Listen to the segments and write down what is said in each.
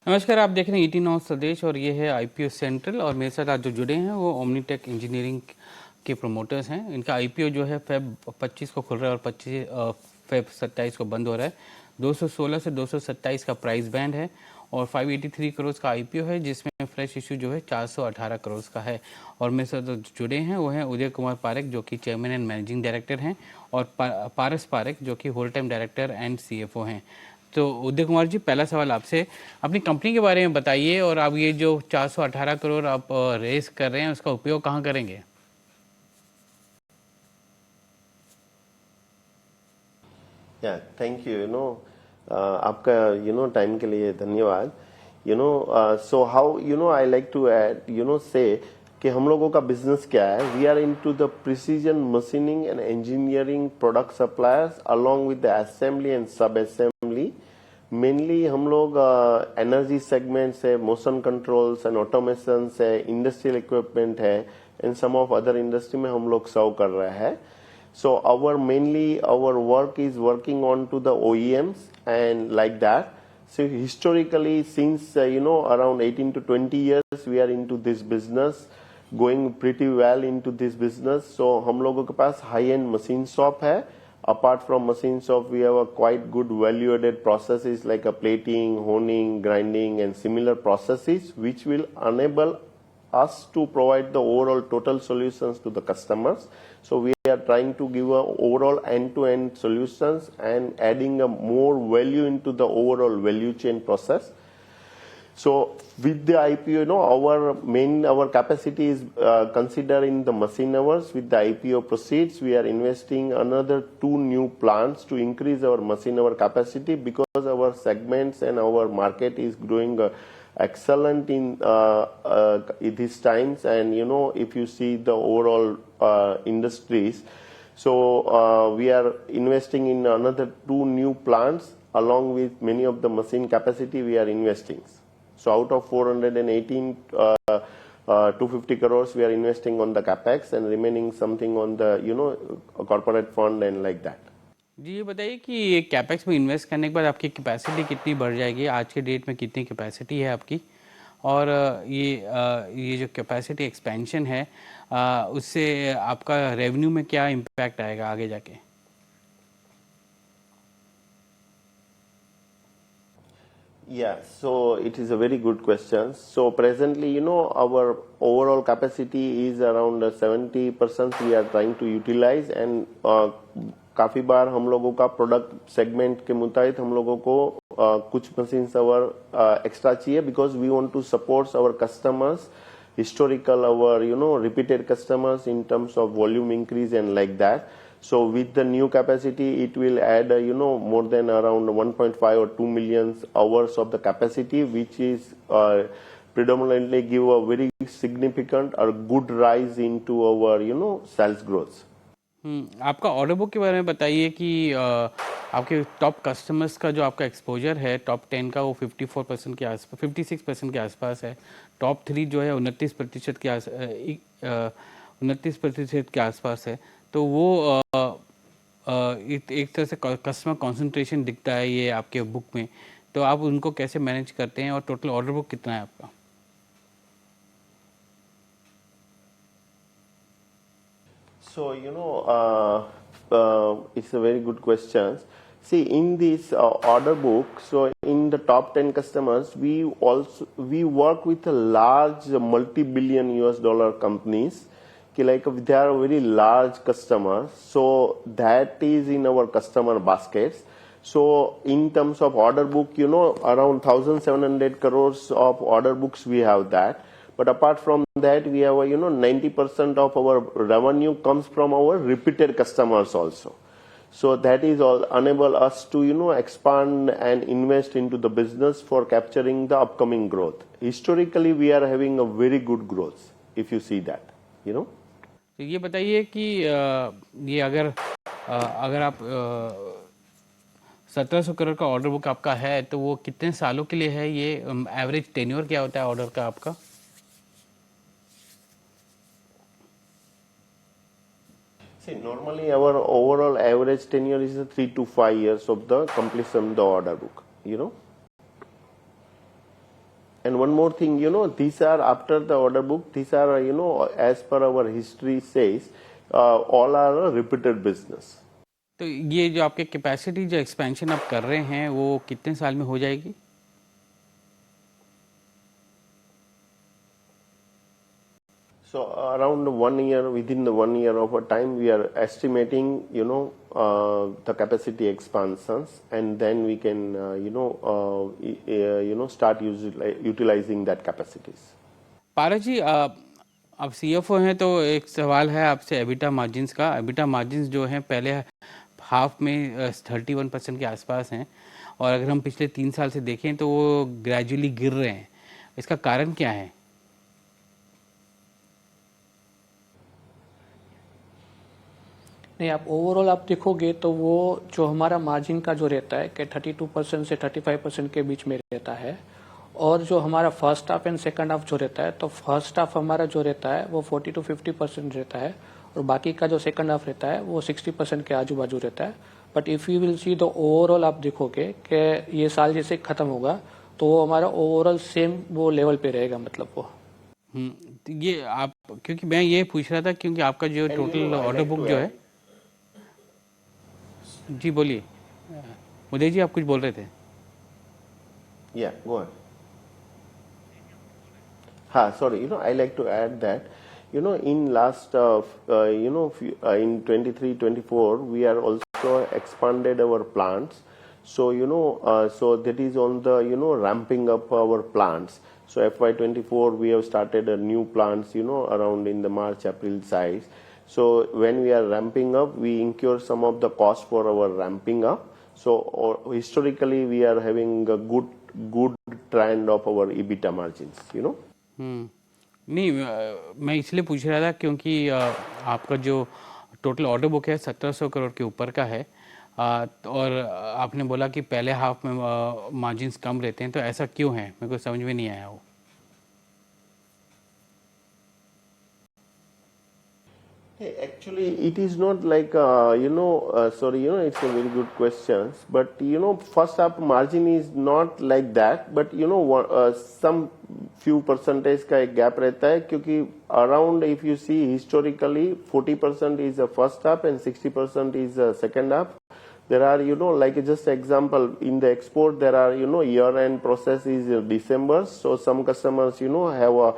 नमस्कार, आप देख रहे हैं 18 नॉर्थ प्रदेश और ये है आईपीओ सेंट्रल। और मेरे साथ आज जो जुड़े हैं वो ओमनीटेक इंजीनियरिंग के प्रमोटर्स हैं। इनका आईपीओ जो है फेब 25 को खुल रहा है और 25 फेब 27 को बंद हो रहा है। 216 से 227 का प्राइस बैंड है और 583 करोड़ का आईपीओ है, जिसमें फ्रेश इशू जो है 418 करोड़ का है। और मेरे साथ जुड़े हैं वो हैं उदय कुमार पारेख, जो कि चेयरमैन एंड मैनेजिंग डायरेक्टर हैं, और पारस पारेख, जो कि whole time director and CFO हैं। तो उदय कुमार जी, पहला सवाल आपसे, अपनी कंपनी के बारे में बताइए और आप ये जो 418 करोड़ आप रेस कर रहे हैं उसका उपयोग कहाँ करेंगे? या थैंक यू आपका टाइम के लिए धन्यवाद। So how I like to add से कि हम लोगों का बिजनेस क्या है। We are into the precision machining and engineering product suppliers along with the assembly and sub assembly. Mainly हम लोग एनर्जी सेगमेंट है, मोशन कंट्रोल्स एंड ऑटोमेशन है, इंडस्ट्रियल इक्विपमेंट है, and some of other industry में हम लोग सर्व कर रहे हैं। So our work is working on to the OEMs and like that. So historically, since around 18 to 20 years, we are into this business, going pretty well into this business. So हम लोगों के पास high end machine shop है. Apart from machine shop, we have a quite good value added processes like a plating, honing, grinding, and similar processes, which will enable us to provide the overall total solutions to the customers. So we are trying to give a overall end-to-end solutions and adding a more value into the overall value chain process. So with the IPO, our capacity is considering the machine hours. With the IPO proceeds, we are investing another 2 new plants to increase our machine hour capacity, because our segments and our market is growing excellent in these times. And if you see the overall industries, so we are investing in another 2 new plants along with many of the machine capacity we are investing. So out of 418 250 crores, we are investing on the capex and remaining something on the corporate fund and like that. जी, ये बताइए कि ये capex में invest करने के बाद आपकी capacity कितनी बढ़ जाएगी? आज के डेट में कितनी कैपेसिटी है आपकी? और ये जो कैपेसिटी एक्सपेंशन है, उससे आपका रेवेन्यू में क्या इम्पैक्ट आएगा आगे जाके? Yeah, so it is a very good question. So presently, our overall capacity is around 70% we are trying to utilize, and काफी बार हम लोगों का प्रोडक्ट सेगमेंट के मुताबिक हम लोगों को कुछ मशीन आवर एक्स्ट्रा चाहिए, because we want to support our customers, historical our repeated customers in terms of volume increase and like that. So with the new capacity, it will add more than around 1.5 or 2 million hours of the capacity, which is predominantly give a very significant or good rise into our sales growth. आपका order book के बारे में बताइए कि आपके top customers का जो आपका एक्सपोजर है टॉप 10 का, वो 54% के आसपास, 56% के आसपास है। टॉप 3 जो है 29% के 29% के आसपास है। तो वो एक तरह से कस्टमर कॉन्सेंट्रेशन दिखता है ये आपके बुक में। तो आप उनको कैसे मैनेज करते हैं और टोटल ऑर्डर बुक कितना है आपका? So it's a very good question. See, in this order book, so in the top 10 customers, we work with a large multi-billion US dollar companies. Like they are very large customers, so that is in our customer baskets. So in terms of order book, around 1,700 crores of order books we have that. But apart from that, we have 90% of our revenue comes from our repeated customers also. So that is all enable us to expand and invest into the business for capturing the upcoming growth. Historically, we are having a very good growth. If you see that, तो ये बताइए कि ये अगर आप 1700 करोड़ का order book आपका है, तो वो कितने सालों के लिए है? ये एवरेज टेन्योर क्या होता है ऑर्डर का आपका? See, normally our overall average tenure is 3 to 5 years of the completion of the order book. And one more thing, these are after the order book, these are, as per our history says, all are a repeated business. तो ये जो आपके capacity जो expansion आप कर रहे हैं वो कितने साल में हो जाएगी? So around 1 year, within the 1 year of a time, we are estimating, the capacity expansions, and then we can, start utilizing that capacities. पारस जी, आप सीएफओ हैं तो एक सवाल है आपसे एबिटा मार्जिन्स का। एबिटा मार्जिन्स जो हैं पहले हाफ में 31% के आसपास हैं, और अगर हम पिछले 3 साल से देखें तो वो ग्रेजुअली गिर रहे हैं। इसका कारण क्या है? नहीं, आप ओवरऑल आप देखोगे तो वो जो हमारा मार्जिन का जो रहता है कि 32% से 35% के बीच में रहता है, और जो हमारा first half and second half जो रहता है, तो फर्स्ट हाफ हमारा जो रहता है वो 40 to 50% रहता है, और बाकी का जो सेकंड हाफ रहता है वो 60% के आजू बाजू रहता है। But if you will see the overall, आप देखोगे कि ये साल जैसे ख़त्म होगा तो वो हमारा ओवरऑल सेम वो लेवल पे रहेगा, मतलब वो। तो ये आप, क्योंकि मैं ये पूछ रहा था क्योंकि आपका जो टोटल ऑर्डर बुक जो है। जी बोलिए उदय जी, आप कुछ बोल रहे थे। Yeah, go ahead. Sorry, I like to add that, in last, in 23-24, we are also expanded our plants. So, so that is on the, ramping up our plants. So FY24, we have started a new plants, around in the March, April size. So when we are ramping up, we incur some of the cost for our ramping up. So historically, we are having a good trend of our EBITDA margins, नहीं, मैं इसलिए पूछ रहा था क्योंकि आपका जो total order book है 1700 करोड़ के ऊपर का है, और आपने बोला कि पहले हाफ में मार्जिन्स कम रहते हैं, तो ऐसा क्यों है? मेरे को समझ में नहीं आया वो। Actually, it is not like, sorry, it's a very good question. But, first up margin is not like that. But, some few percentage का एक gap रहता है, क्योंकि around, if you see historically, 40% is the first half and 60% is the second half. There are, like just example, in the export, there are, year-end process is December. So some customers, have a,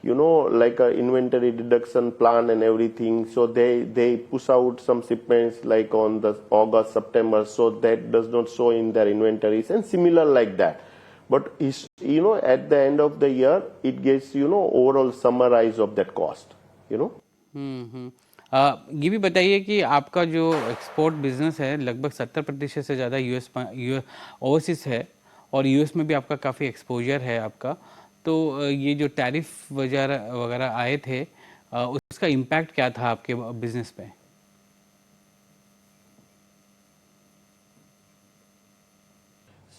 like a inventory deduction plan and everything. So they push out some shipments like on the August, September. So that does not show in their inventories, and similar like that. But, at the end of the year, it gets, overall summarize of that cost, ये भी बताइए कि आपका जो export business है लगभग 70% से ज़्यादा यूएस ओवरसीज है, और यूएस में भी आपका काफ़ी एक्सपोजर है आपका। तो ये जो टैरिफ वगैरह आए थे, उसका इम्पैक्ट क्या था आपके बिजनेस पे?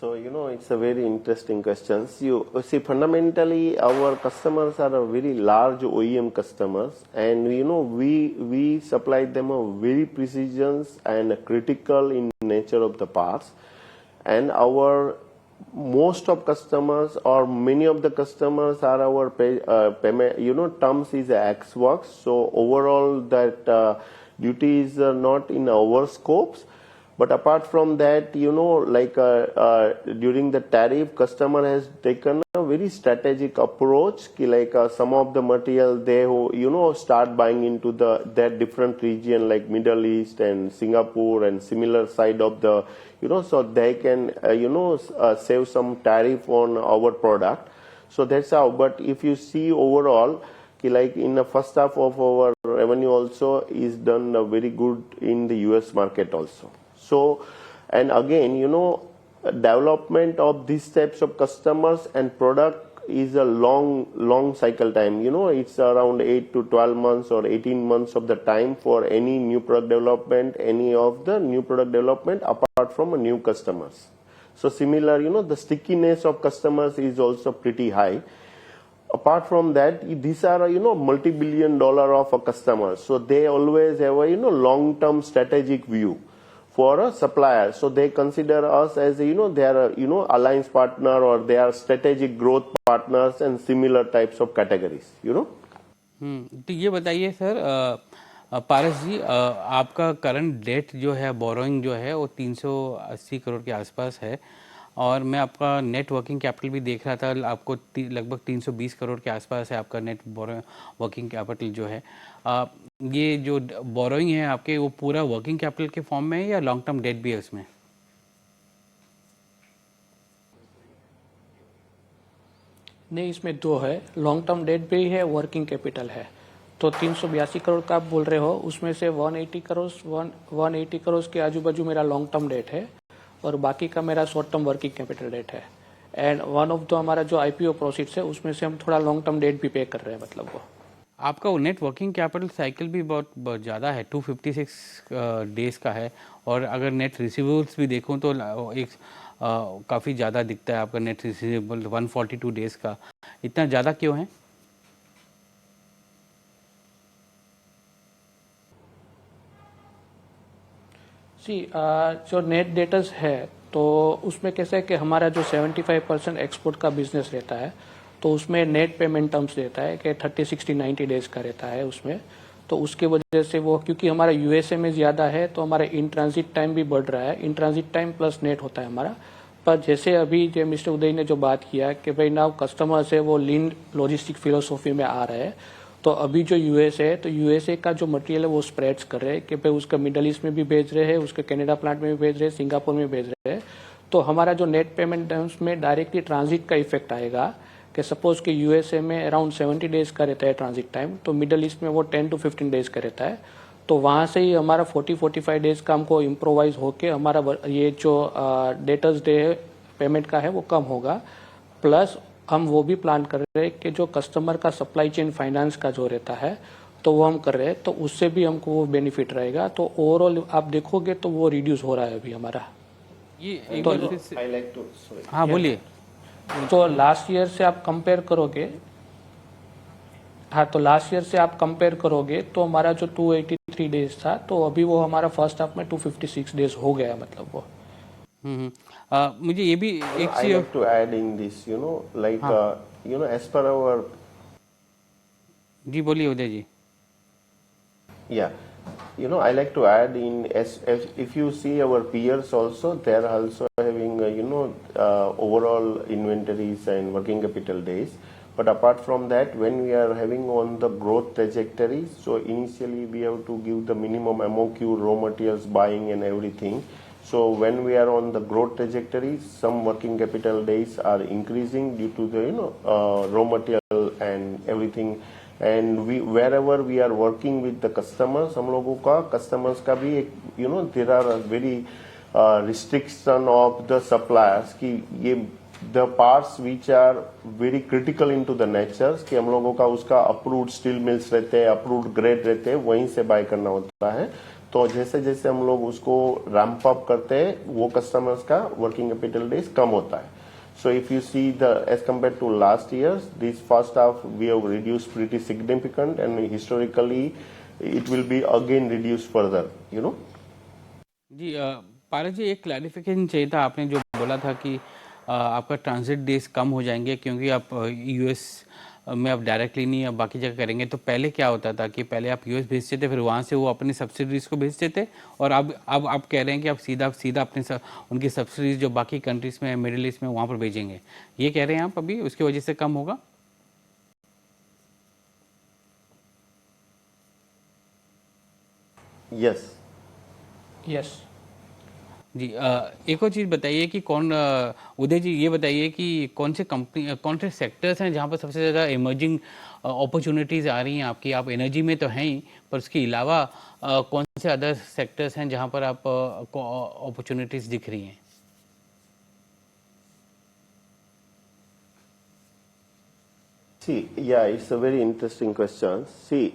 So, it's a very interesting question. You see, fundamentally, our customers are a very large OEM customers, and we supply them a very precision and critical in nature of the parts. And our most of customers, or many of the customers, are our payment, terms is X works. So overall, that duty is not in our scopes. But apart from that, like during the tariff, customer has taken a very strategic approach. Like some of the material they start buying into that different region like Middle East and Singapore and similar side of the, so they can save some tariff on our product. So that's how. But if you see overall, like in the first half of our revenue also is done very good in the US market also. So, and again, development of these types of customers and product is a long cycle time. It's around 8 to 12 months or 18 months of the time for any new product development, any of the new product development apart from a new customers. So similar, the stickiness of customers is also pretty high. Apart from that, these are, multi-billion dollar of a customer. So they always have a, long-term strategic view. for a supplier. So they consider us as they are alliance partner, or they are strategic growth partners and similar types of categories. तो ये बताइए sir, पारस जी, आपका current date जो है, borrowing जो है वो 380 करोड़ के आसपास है, और मैं आपका नेट वर्किंग कैपिटल भी देख रहा था, आपको लगभग 320 करोड़ के आसपास है आपका नेट वर्किंग कैपिटल जो है। ये जो बोरोइंग है आपके, वो पूरा वर्किंग कैपिटल के फॉर्म में है या लॉन्ग टर्म डेट भी है उसमें? नहीं, इसमें दो है, लॉन्ग टर्म डेट भी है, वर्किंग कैपिटल है। तो 382 करोड़ का आप बोल रहे हो, उसमें से 180 करोड़ के आजू बाजू मेरा लॉन्ग टर्म डेट है, और बाकी का मेरा short term working capital debt है। एंड वन ऑफ द हमारा जो आईपीओ प्रोसीड्स है, उसमें से हम थोड़ा लॉन्ग टर्म डेट भी पे कर रहे हैं, मतलब वो। आपका वो नेट वर्किंग कैपिटल साइकिल भी बहुत ज़्यादा है, 256 डेज का है, और अगर नेट रिसीवेबल्स भी देखूं तो एक काफ़ी ज़्यादा दिखता है आपका नेट रिसीवेबल 142 डेज का। इतना ज़्यादा क्यों है? जो नेट डेटर्स है, तो उसमें कैसा है कि हमारा जो 75% एक्सपोर्ट का बिजनेस रहता है, तो उसमें नेट पेमेंट टर्म्स रहता है कि 30, 60, 90 डेज का रहता है उसमें। तो उसके वजह से वो, क्योंकि हमारा यूएसए में ज़्यादा है, तो हमारा इन ट्रांजिट टाइम भी बढ़ रहा है। In transit time plus net होता है हमारा। पर जैसे अभी जो मिस्टर उदय ने जो बात किया कि भाई नाउ कस्टमर्स है वो लीन लॉजिस्टिक फिलोसॉफी में आ रहे हैं, तो अभी जो यूएस है, तो यूएसए का जो मटेरियल है वो स्प्रेड्स कर रहे हैं कि भाई उसका मिडल ईस्ट में भी भेज रहे हैं, उसके कनाडा प्लांट में भी भेज रहे हैं, सिंगापुर में भेज रहे हैं। तो हमारा जो नेट पेमेंट टर्म्स में डायरेक्टली ट्रांजिट का इफेक्ट आएगा कि सपोज कि यूएसए में अराउंड 70 डेज का रहता है ट्रांजिट टाइम, तो मिडल ईस्ट में वो 10 to 15 डेज का रहता है। तो वहाँ से ही हमारा 40-45 डेज का हमको इम्प्रोवाइज होके हमारा ये जो डेटर्स डे पेमेंट का है वो कम होगा। प्लस हम वो भी प्लान कर रहे हैं कि जो कस्टमर का सप्लाई चेन फाइनेंस का जो रहता है, तो वो हम कर रहे हैं, तो उससे भी हमको वो बेनिफिट रहेगा। तो ओवरऑल आप देखोगे तो वो रिड्यूस हो रहा है अभी हमारा। ये एक तो बार फिर से- I like to, sorry. हाँ बोलिए। तो लास्ट ईयर से आप कंपेयर करोगे, हाँ, तो लास्ट ईयर से आप कंपेयर करोगे तो हमारा जो 283 डेज था, तो अभी वो हमारा फर्स्ट हाफ में 256 डेज हो गया, मतलब वो। मुझे ये भी एक I चीज, like to add in this, like, as per our, जी बोलिए उदय जी। yeah, I like to add in, as if you see our peers also, they are also having, overall inventories and working capital days. But apart from that, when we are having on the growth trajectory, so initially we have to give the minimum MOQ, raw materials buying and everything. So when we are on the growth trajectory, some working capital days are increasing due to the raw material and everything. And wherever we are working with the customers, हम लोगों का customers का भी एक there are a very restriction of the suppliers कि ये the parts which are very critical into the nature कि हम लोगों का उसका approved steel mills रहते हैं, approved grade रहते हैं, वहीं से buy करना होता है। तो जैसे जैसे हम लोग उसको रैंप अप करते हैं, वो कस्टमर्स का वर्किंग कैपिटल डेज कम होता है। So if you see as compared to last year's, this first half we have reduced pretty significant, and historically it will be again reduced further, जी पारस जी, एक clarification चाहिए था। आपने जो बोला था कि आपका ट्रांजिट डेज कम हो जाएंगे क्योंकि आप यूएस में आप डायरेक्टली नहीं, अब बाकी जगह करेंगे। तो पहले क्या होता था कि पहले आप यूएस भेजते थे, फिर वहाँ से वो अपनी सब्सिडीज़ को भेजते थे, और अब आप कह रहे हैं कि आप सीधा अपने उनकी सब्सिडीज़ जो बाकी कंट्रीज़ में, मिडिल ईस्ट में, वहाँ पर भेजेंगे। ये कह रहे हैं आप अभी, उसकी वजह से कम होगा? Yes. यस। जी एक और चीज़ बताइए कि उदय जी ये बताइए कि कौन से सेक्टर्स हैं जहाँ पर सबसे ज़्यादा इमर्जिंग अपॉर्चुनिटीज़ आ रही हैं आपकी? आप एनर्जी में तो हैं ही, पर उसके अलावा कौन से अदर सेक्टर्स हैं जहाँ पर आप अपॉर्चुनिटीज़ दिख रही हैं? See, yeah, it's a very interesting question. See,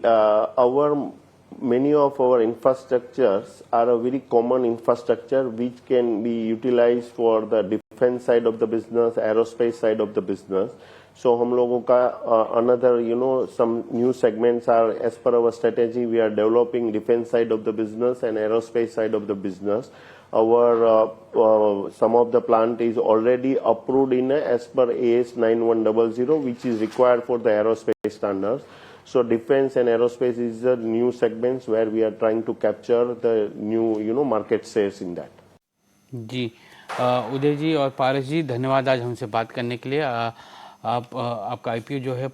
many of our infrastructures are a very common infrastructure which can be utilized for the defence side of the business, aerospace side of the business. So हम लोगों का another some new segments are, as per our strategy, we are developing defense side of the business and aerospace side of the business. Our some of the plant is already approved in as per AS 9100, which is required for the aerospace standards. So defense and aerospace is the new segments where we are trying to capture the new market shares in that. जी उदय जी और पारस जी, धन्यवाद आज हमसे बात करने के लिए। आपका IPO जो है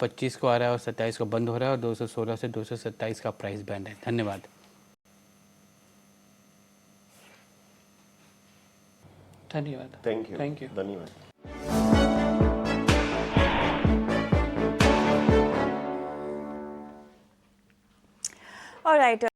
25 को आ रहा है और 27 को बंद हो रहा है और 216 से 227 का प्राइस बैंड है। धन्यवाद। धन्यवाद। Thank you. Thank you. धन्यवाद। All right.